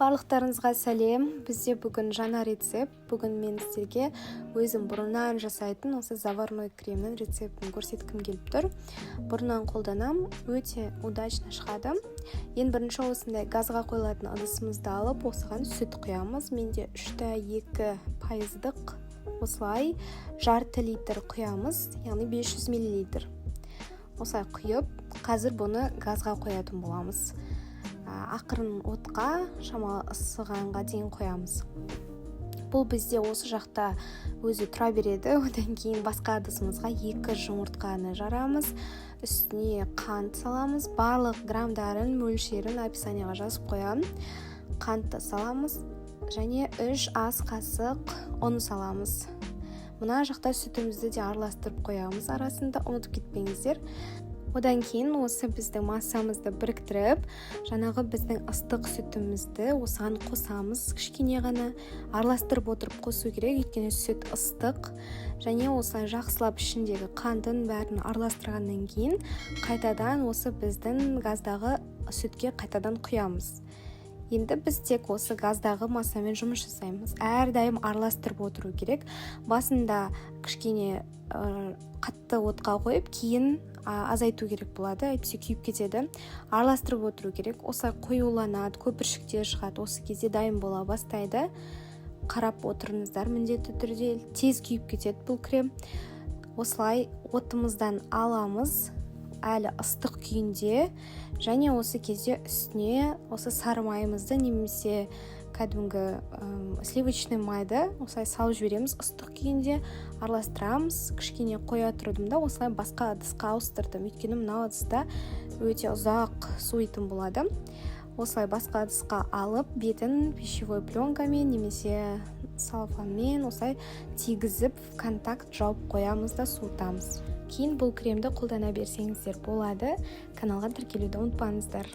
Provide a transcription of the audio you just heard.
Барлықтарыңызға сәлем. Бізде бүгін жаңа рецепт. Бүгін мен сіздерге өзім бұрыннан жасайтын осы заварной кремнің рецептін көрсеткім келіп тұр. Бұрыннан қолданам, өте удачно шығады. Ең бірінші осындай газға қойылатын ыдысымызды алып, осыған сүт құямыз. Менде 3,2% осылай жарты литр құямыз, яғни 500 мл. Осылай құйып, қазір бұны газға қоятын боламыз. Ақырын отқа шамалы ысығанға дейін қоямыз. Бұл бізде осы жақта өзі тұра береді. Одан кейін басқа ыдысымызға 2 жұмыртқаны жарамыз. Үстіне қант саламыз. Барлық грамдарын, мөлшерін описанияға жазып қоямын. Қантты саламыз және 3 ас қасық ұн саламыз. Мына жақта сүтімізді де араластырып қоямыз арасында, ұмытып кетпеңіздер. Одан кейін осы біздің массамызды біріктіріп, жаңағы біздің ыстық сүтімізді осыған қосамыз. Кішкене ғана араластырып отырып қосу керек, өйткені сүт ыстық. Және осылай жақсылап ішіндегі қантын бәрін араластырғаннан кейін қайтадан осы біздің газдағы сүтке қайтадан құямыз. Енді біз тек осы газдағы массамен жұмыс жасаймыз. Әрдайым араластырып отыру керек. Басында кішкене қатты отқа қойып, кейін азайту керек болады, әйтпесе күйіп кетеді. Араластырып отыру керек. Осылай қоюланады, көпіршіктер шығады. Осы кезде дайын бола бастайды. Қарап отырыңыздар міндетті түрде. Тез күйіп кетеді бұл крем. Осылай отымыздан аламыз, әлі ыстық күйінде, және осы кезде үстіне осы сары майымызды немесе кәдімгі сливочный майды осылай салып жібереміз. Ыстық күйінде араластырамыз. Кішкене қоя тұрдым да осылай басқа ыдысқа ауыстырдым. Өйткені мынау ыдыста өте ұзақ суитын болады. Осылай басқа ыдысқа алып, бетін пищевой пленкамен немесе салфанмен осылай тигізіп, контакт жауып қоямыз да суытамыз. Кейін бұл кремді қолдана берсеңіздер болады. Каналға тіркелуді ұмытпаңыздар.